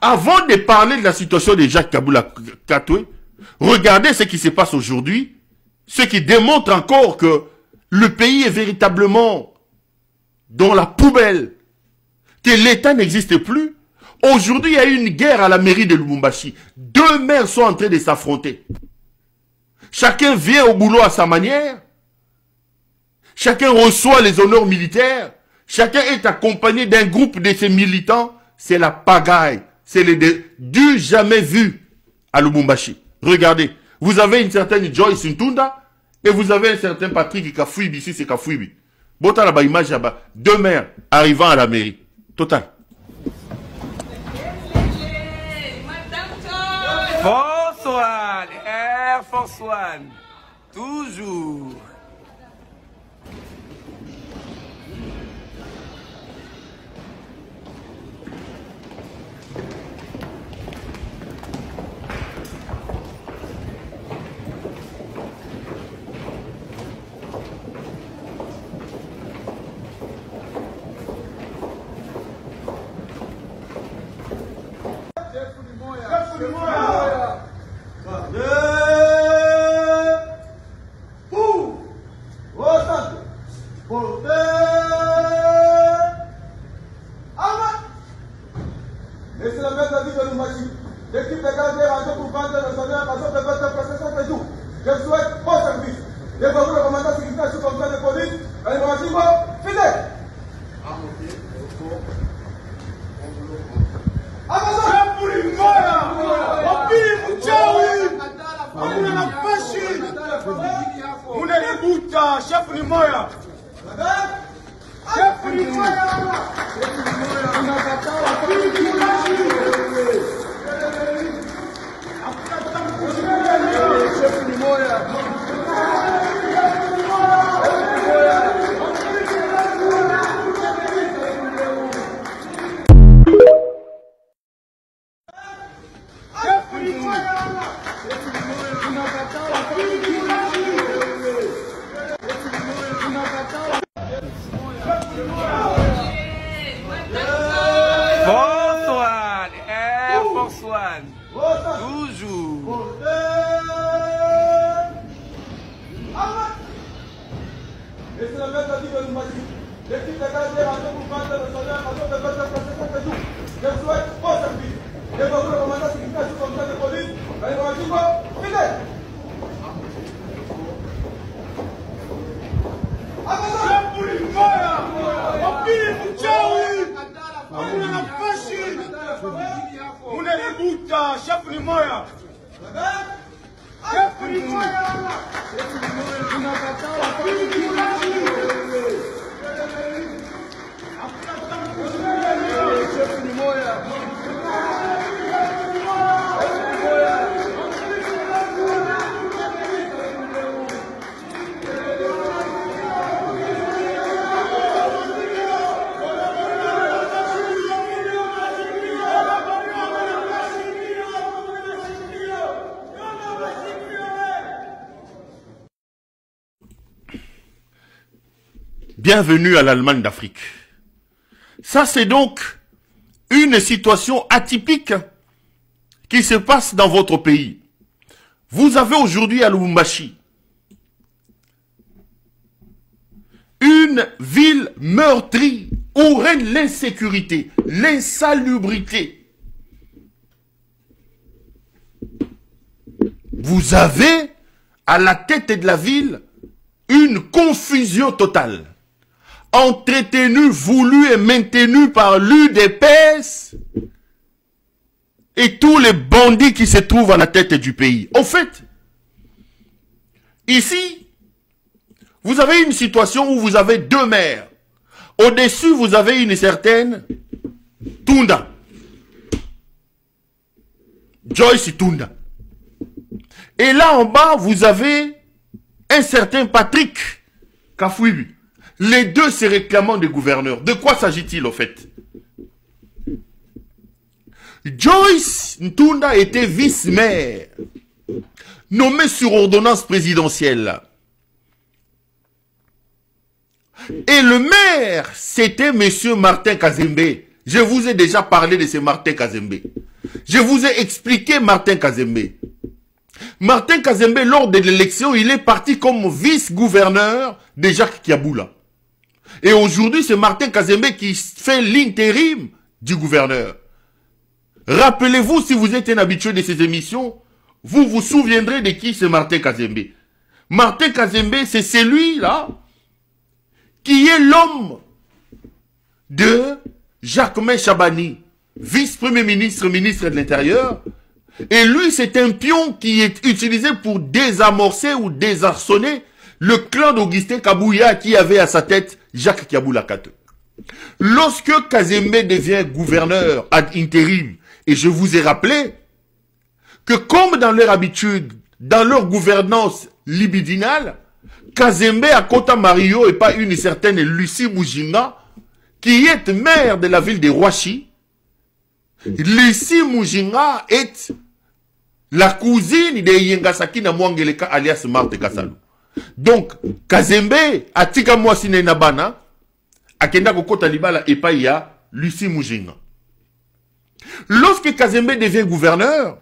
avant de parler de la situation de Jacques Kabila Katoré, regardez ce qui se passe aujourd'hui, ce qui démontre encore que le pays est véritablement dans la poubelle, que l'État n'existe plus. Aujourd'hui, il y a eu une guerre à la mairie de Lubumbashi. Deux maires sont en train de s'affronter. Chacun vient au boulot à sa manière. Chacun reçoit les honneurs militaires. Chacun est accompagné d'un groupe de ses militants. C'est la pagaille. C'est le du jamais vu à Lubumbashi. Regardez. Vous avez une certaine Joyce Ntunda et vous avez un certain Patrick Kafouibi. Ici, c'est Kafouibi. Bota là-bas, image là-bas. Deux maires arrivant à la mairie. Total. Force One, Air Force One, toujours. Bienvenue à l'Allemagne d'Afrique. Ça, c'est donc une situation atypique qui se passe dans votre pays. Vous avez aujourd'hui à Lubumbashi une ville meurtrie où règne l'insécurité, l'insalubrité. Vous avez à la tête de la ville une confusion totale. Entretenu, voulu et maintenu par l'UDPS et tous les bandits qui se trouvent à la tête du pays. En fait, ici, vous avez une situation où vous avez deux maires. Au-dessus, vous avez une certaine Tunda. Joyce Tunda. Et là en bas, vous avez un certain Patrick Kafouibi. Les deux se réclamant des gouverneurs. De quoi s'agit-il au fait? Joyce Ntunda était vice-maire, nommé sur ordonnance présidentielle. Et le maire, c'était monsieur Martin Kazembe. Je vous ai déjà parlé de ce Martin Kazembe. Je vous ai expliqué Martin Kazembe. Martin Kazembe, lors de l'élection, il est parti comme vice-gouverneur de Jacques Kiaboula. Et aujourd'hui, c'est Martin Kazembe qui fait l'intérim du gouverneur. Rappelez-vous, si vous êtes un habitué de ces émissions, vous vous souviendrez de qui c'est Martin Kazembe. Martin Kazembe, c'est celui-là qui est l'homme de Jacquemain Chabani, vice-premier ministre, ministre de l'Intérieur. Et lui, c'est un pion qui est utilisé pour désamorcer ou désarçonner le clan d'Augustin Kabouya qui avait à sa tête Jacques Kiaboula Kate. Lorsque Kazembe devient gouverneur ad interim, et je vous ai rappelé que comme dans leur habitude, dans leur gouvernance libidinale, Kazembe à Kota Mario et pas une certaine Lucie Mujinga, qui est maire de la ville de Roachi. Lucie Mujinga est la cousine de Yengasaki na Mwangeleka alias Marthe Kassalou. Donc, Kazembe, atika mwasine nabana, akenda kokota libala et pas il y a Lucie Mujinga. Lorsque Kazembe devient gouverneur,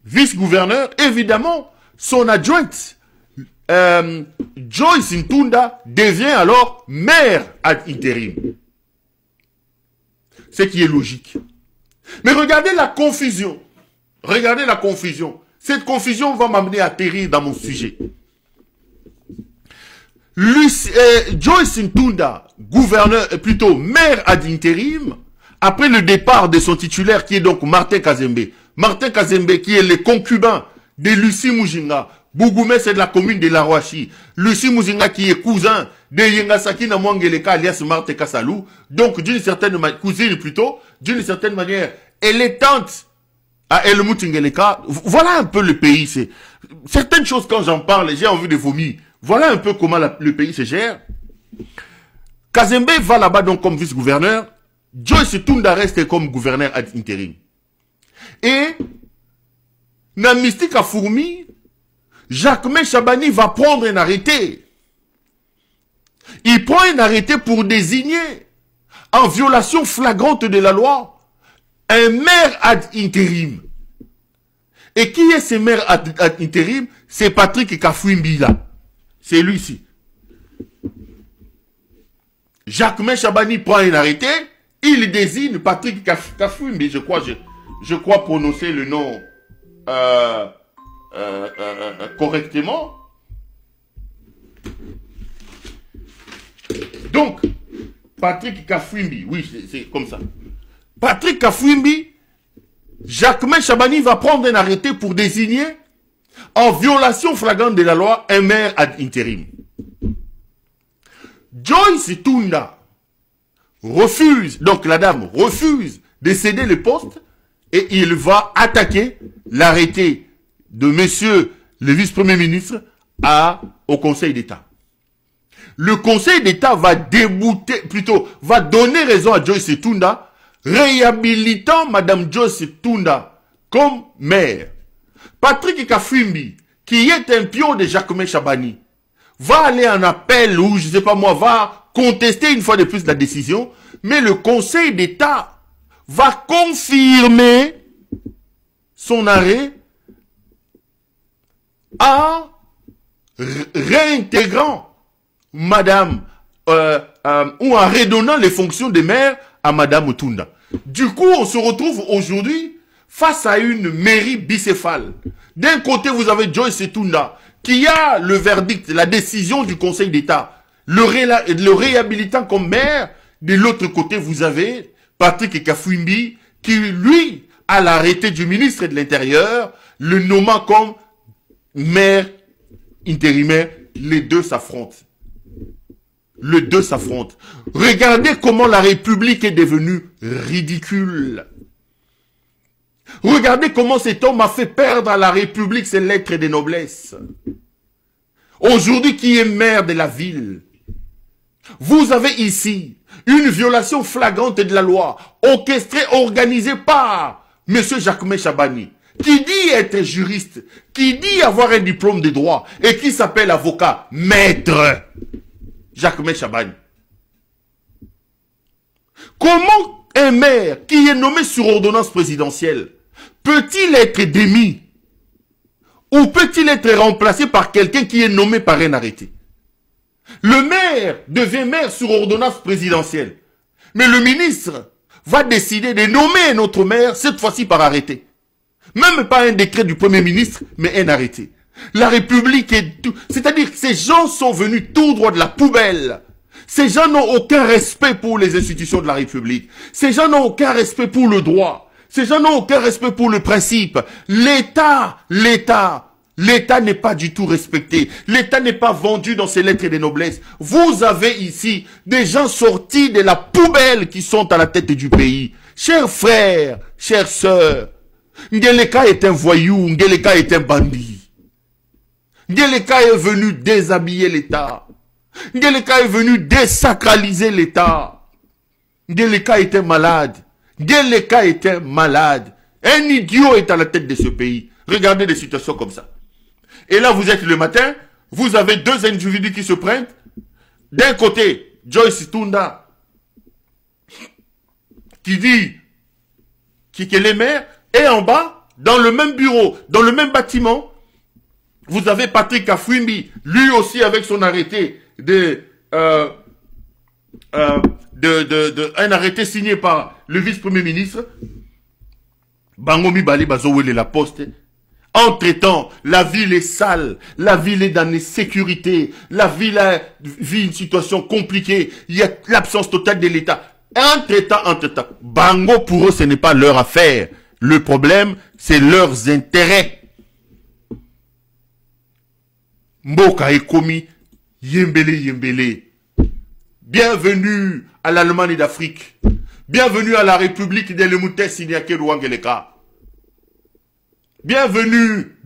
vice-gouverneur, évidemment, son adjointe, Joyce Ntunda, devient alors maire ad interim. Ce qui est logique. Mais regardez la confusion. Regardez la confusion. Cette confusion va m'amener à atterrir dans mon sujet. Joyce Ntunda, gouverneur, plutôt maire ad interim, après le départ de son titulaire qui est donc Martin Kazembe. Martin Kazembe qui est le concubin de Lucie Mujinga. Bougoumé, c'est de la commune de La Roachi. Lucie Mujinga qui est cousin de Yengasaki na Mwangeleka alias Marthe Kassalou. Donc d'une certaine manière, cousine plutôt, d'une certaine manière, elle est tante à Helmut Ngeleka. Voilà un peu le pays. Certaines choses quand j'en parle, j'ai envie de vomir. Voilà un peu comment le pays se gère. Kazembe va là-bas donc comme vice-gouverneur. Joyce Ntunda reste comme gouverneur ad interim. Et, na mystique à Fourmi, Jacquemain Chabani va prendre un arrêté. Il prend un arrêté pour désigner, en violation flagrante de la loi, un maire ad interim. Et qui est ce maire ad interim? C'est Patrick Kafouimbi là. C'est lui-ci. Jacquemain Chabani prend un arrêté, il désigne Patrick Kafouimbi, je crois prononcer le nom correctement. Donc, Patrick Kafouimbi, oui, c'est comme ça. Patrick Kafouimbi, Jacquemain Chabani va prendre un arrêté pour désigner, en violation flagrante de la loi, un maire ad interim. Joyce Ntunda refuse, donc la dame refuse de céder le poste et il va attaquer l'arrêté de monsieur le vice-premier ministre au Conseil d'État. Le Conseil d'État va débouter, plutôt, va donner raison à Joyce Ntunda, réhabilitant madame Joyce Ntunda comme maire. Patrick Kafouimbi, qui est un pion de Jacquemain Chabani, va aller en appel ou, je sais pas moi, va contester une fois de plus la décision, mais le Conseil d'État va confirmer son arrêt en réintégrant madame, ou en redonnant les fonctions de maire à madame Ntunda. Du coup, on se retrouve aujourd'hui face à une mairie bicéphale. D'un côté, vous avez Joyce Ntunda, qui a le verdict, la décision du Conseil d'État, le réhabilitant comme maire. De l'autre côté, vous avez Patrick Kafouimbi, qui, lui, a l'arrêté du ministre de l'Intérieur, le nommant comme maire intérimaire. Les deux s'affrontent. Les deux s'affrontent. Regardez comment la République est devenue ridicule. Regardez comment cet homme a fait perdre à la République ses lettres de noblesse. Aujourd'hui, qui est maire de la ville? Vous avez ici une violation flagrante de la loi, orchestrée, organisée par M. Jacquemain Chabani, qui dit être juriste, qui dit avoir un diplôme de droit et qui s'appelle avocat, maître Jacquemain Chabani. Comment un maire qui est nommé sur ordonnance présidentielle, peut-il être démis ou peut-il être remplacé par quelqu'un qui est nommé par un arrêté? Le maire devient maire sur ordonnance présidentielle. Mais le ministre va décider de nommer un autre maire, cette fois-ci par arrêté. Même pas un décret du Premier ministre, mais un arrêté. La République est tout. C'est-à-dire que ces gens sont venus tout droit de la poubelle. Ces gens n'ont aucun respect pour les institutions de la République. Ces gens n'ont aucun respect pour le droit. Ces gens n'ont aucun respect pour le principe. L'État n'est pas du tout respecté. L'État n'est pas vendu dans ses lettres de noblesse. Vous avez ici des gens sortis de la poubelle qui sont à la tête du pays. Chers frères, chères sœurs, Ngeleka est un voyou, Ngeleka est un bandit. Ngeleka est venu déshabiller l'État. Ngeleka est venu désacraliser l'État. Ngeleka est un malade. Ngeleka est un malade. Un idiot est à la tête de ce pays. Regardez des situations comme ça. Et là, vous êtes le matin, vous avez deux individus qui se prennent. D'un côté, Joyce Tunda, qui dit qu'il est maire, et en bas, dans le même bureau, dans le même bâtiment, vous avez Patrick Afwimbi, lui aussi avec son arrêté un arrêté signé par le vice-premier ministre. Bangomi Bali Bazowele la poste. Entre-temps, la ville est sale, la ville est dans l'insécurité, la ville vit une situation compliquée, il y a l'absence totale de l'État. Entre-temps, Bango pour eux ce n'est pas leur affaire. Le problème, c'est leurs intérêts. Mboka Ekomi, Yembele. Bienvenue à l'Allemagne d'Afrique. Bienvenue à la République de l'Emoute Siniake Rwangeleka. Bienvenue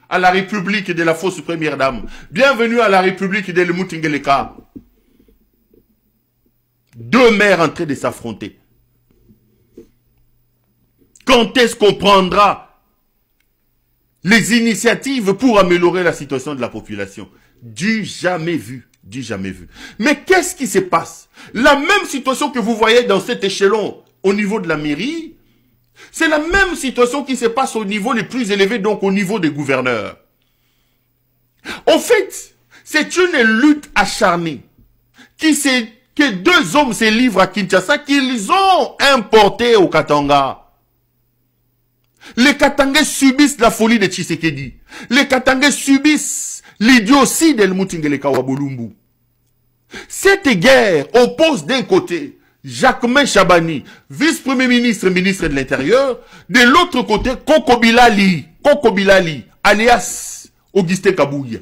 à la République de la fausse première dame. Bienvenue à la République de l'Emoute Ngeleka. Deux maires en train de s'affronter. Quand est-ce qu'on prendra les initiatives pour améliorer la situation de la population? Du jamais vu. Mais qu'est-ce qui se passe? La même situation que vous voyez dans cet échelon au niveau de la mairie, c'est la même situation qui se passe au niveau les plus élevés, donc au niveau des gouverneurs. En fait, c'est une lutte acharnée que deux hommes se livrent à Kinshasa qu'ils ont importé au Katanga. Les Katangais subissent la folie de Tshisekedi. Les Katangais subissent l'idiotie d'Helmut Ngeleka Wabolumbu. Cette guerre oppose d'un côté Jacquemain Chabani, vice-premier ministre, ministre de l'Intérieur, de l'autre côté Koko Bilali, alias Augustin Kabouya.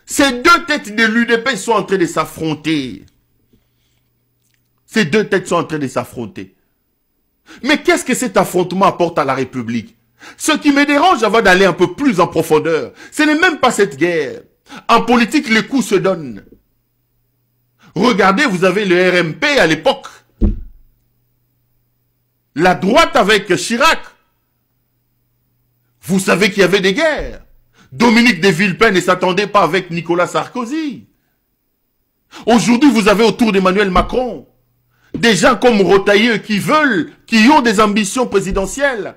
Ces deux têtes de l'UDP sont en train de s'affronter. Mais qu'est-ce que cet affrontement apporte à la République? Ce qui me dérange avant d'aller un peu plus en profondeur, ce n'est même pas cette guerre. En politique, les coups se donnent. Regardez, vous avez le RMP à l'époque. La droite avec Chirac. Vous savez qu'il y avait des guerres. Dominique de Villepin ne s'attendait pas avec Nicolas Sarkozy. Aujourd'hui, vous avez autour d'Emmanuel Macron des gens comme Rotailleux qui ont des ambitions présidentielles,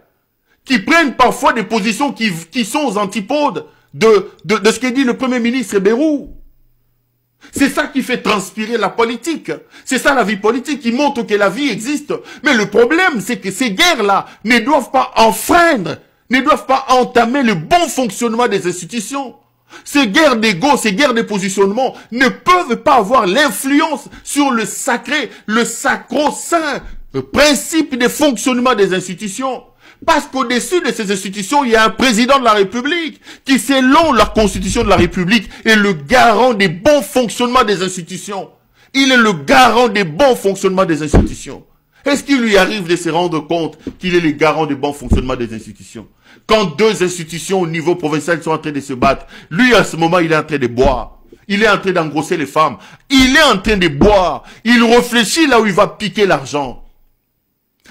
qui prennent parfois des positions qui sont aux antipodes de ce que dit le Premier ministre Bayrou. C'est ça qui fait transpirer la politique. C'est ça la vie politique qui montre que la vie existe. Mais le problème, c'est que ces guerres-là ne doivent pas enfreindre, ne doivent pas entamer le bon fonctionnement des institutions. Ces guerres d'ego, ces guerres de positionnement ne peuvent pas avoir l'influence sur le sacré, le sacro-saint principe de fonctionnement des institutions. Parce qu'au-dessus de ces institutions, il y a un président de la République qui, selon la constitution de la République, est le garant des bons fonctionnements des institutions. Il est le garant des bons fonctionnements des institutions. Est-ce qu'il lui arrive de se rendre compte qu'il est le garant des bons fonctionnements des institutions? Quand deux institutions au niveau provincial sont en train de se battre, lui, à ce moment, il est en train de boire. Il est en train d'engrosser les femmes. Il est en train de boire. Il réfléchit là où il va piquer l'argent.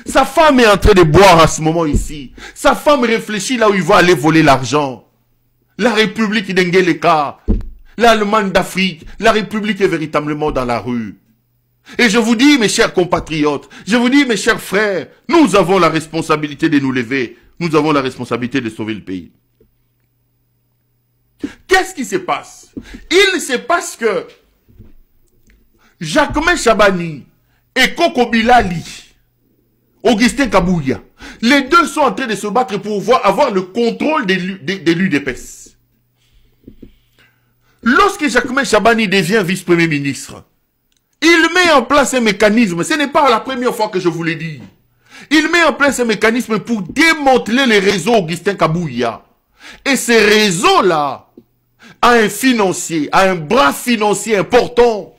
Sa femme est en train de boire à ce moment ici. Sa femme réfléchit là où il va aller voler l'argent. La République d'Ngeleka, l'Allemagne d'Afrique, la République est véritablement dans la rue. Et je vous dis, mes chers compatriotes, je vous dis, mes chers frères, nous avons la responsabilité de nous lever. Nous avons la responsabilité de sauver le pays. Qu'est-ce qui se passe? Il se passe que Jacquemain Chabani et Koko Bilali, Augustin Kabouya, les deux sont en train de se battre pour avoir le contrôle de l'UDPS. Lorsque Jacquemain Chabani devient vice-premier ministre, il met en place un mécanisme, ce n'est pas la première fois que je vous l'ai dit. Il met en place un mécanisme pour démanteler les réseaux Augustin Kabouya. Et ces réseaux-là a un financier, a un bras financier important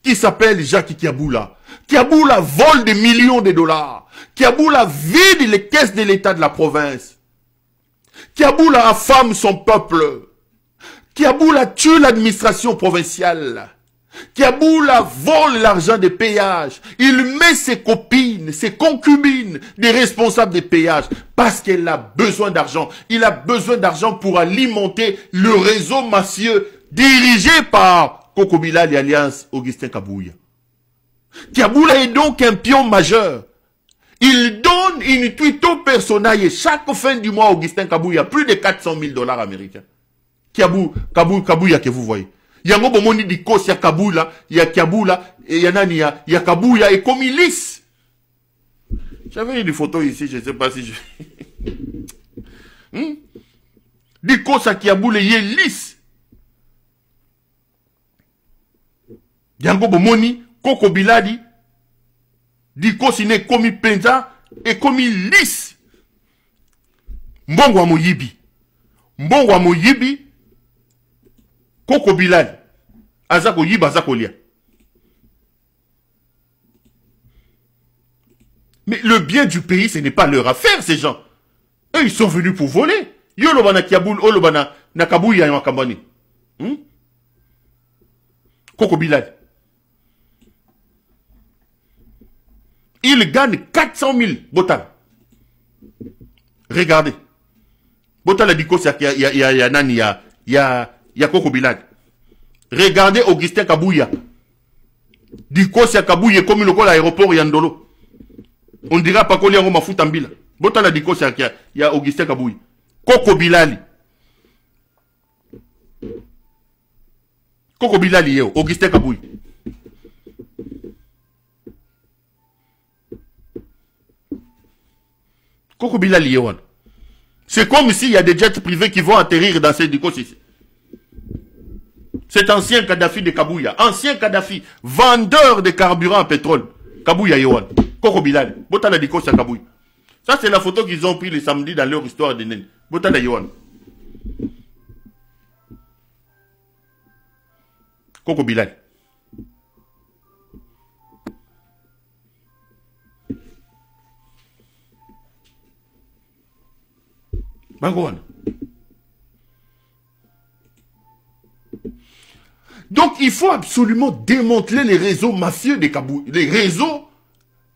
qui s'appelle Jacques Kiaboula. Kiaboula vole des millions de dollars. Kiaboula vide les caisses de l'État de la province. Kiaboula affame son peuple. Kiaboula tue l'administration provinciale. Kiaboula vole l'argent des péages. Il met ses copines, ses concubines, des responsables des péages, parce qu'elle a besoin d'argent. Il a besoin d'argent pour alimenter le réseau mafieux dirigé par Koko Bilali et Alliance Augustin Kabouya. Kiaboula est donc un pion majeur. Il donne une tuito personnelle chaque fin du mois à Augustin Kabouya, plus de 400 000 $ américains. Kabouya que vous voyez. Yango bomoni di kos ya Kaboula, ya Kiaboula, et yanani ya Kabouya, et comme il lisse. J'avais une photo ici, je ne sais pas si je... Di kos ya Kiaboula, il est lisse. Yango bomoni, Koko Bilali, di kos il est comme penza, et comme il lisse. Mbongo wa Moyibi. Mbongo wa Moyibi, Koko Bilali, Azako Yiba Zakolia. Mais le bien du pays, ce n'est pas leur affaire, ces gens. Eux, ils sont venus pour voler. Yolobana Kiaboul, Olobana, Nakabouya Yakambani. Koko Bilali. Il gagne 400 000 Botal. Regardez. Botal a dit qu'il y a Koko Bilali. Regardez Augustin Kabouya. Diko si Kabouya comme le col aéroport Yandolo. On dira pas qu'on y a un mafout en bila. Bota la diko si y a Augustin Kabouya. Koko Bilali. Koko Bilali yeo, Augustin Kabouya. Koko Bilali yeo. C'est comme s'il y a des jets privés qui vont atterrir dans ces dikos ici. Cet ancien Kadhafi de Kabouya, ancien Kadhafi, vendeur de carburant à pétrole. Kabouya Yohan, Koko Bilali, Botala Diko sa Kabouya. Ça c'est la photo qu'ils ont pris le samedi dans leur histoire de Nen. Botala Yohan. Koko Bilali. Bangohan. Donc, il faut absolument démanteler les réseaux mafieux de Kabouya. Les réseaux,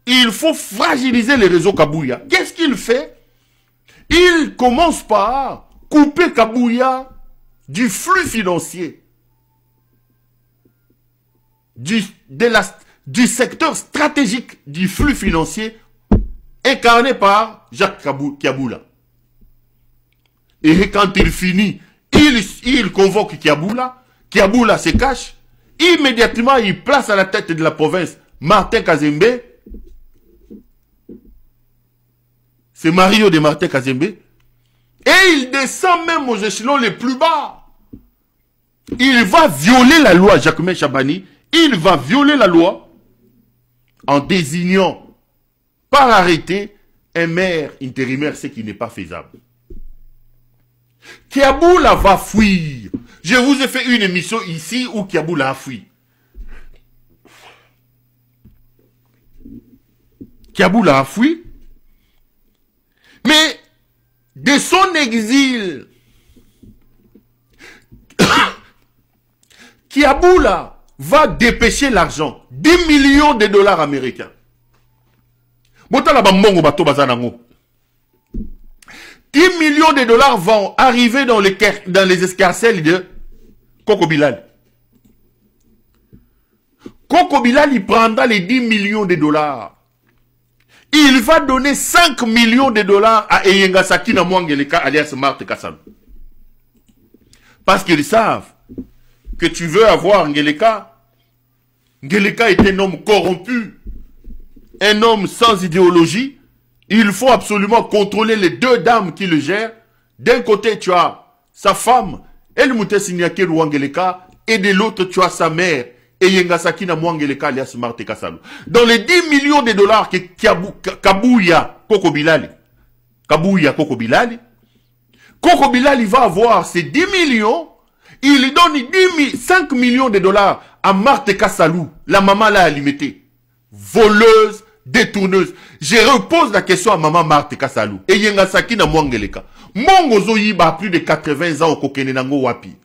il faut fragiliser les réseaux Kabouya. Qu'est-ce qu'il fait? Il commence par couper Kabouya du flux financier. Du secteur stratégique du flux financier incarné par Jacques Kiaboula. Et quand il finit, il convoque Kiaboula. Kiaboula se cache, immédiatement il place à la tête de la province Martin Kazembe. C'est Mario de Martin Kazembe. Et il descend même aux échelons les plus bas. Il va violer la loi, Jacquemain Chabani. Il va violer la loi en désignant par arrêté un maire intérimaire, ce qui n'est pas faisable. Kiaboula va fuir. Je vous ai fait une émission ici où Kiaboula a fui. Kiaboula a fui. Mais de son exil, Kiaboula va dépêcher l'argent. 10 millions de $ américains. Botala bambongo bato bazanango. 10 millions de $ vont arriver dans les escarcelles de Koko Bilali. Koko Bilal, il prendra les 10 millions de dollars. Il va donner 5 millions de dollars à Eyenga Sakina Mwangeleka alias Marthe Kassalou. Parce qu'ils savent que tu veux avoir Ngeleka. Ngeleka est un homme corrompu, un homme sans idéologie. Il faut absolument contrôler les deux dames qui le gèrent. D'un côté, tu as sa femme, El Moutessinyake Ngeleka, et de l'autre, tu as sa mère, Eyenga Sakina Mwangeleka alias Marthe Kassalou. Dans les 10 millions de dollars que Kabouya Koko Bilal, Koko Bilal, il va avoir ces 10 millions, il donne 5 millions de dollars à Marthe Kassalou, la maman l'a alimentée. Voleuse, détourneuse. Je repose la question à maman Marthe Kassalou. Eyenga Sakina Mwangeleka. Mongo Zoyiba a plus de 80 ans au Kokenenango Wapi.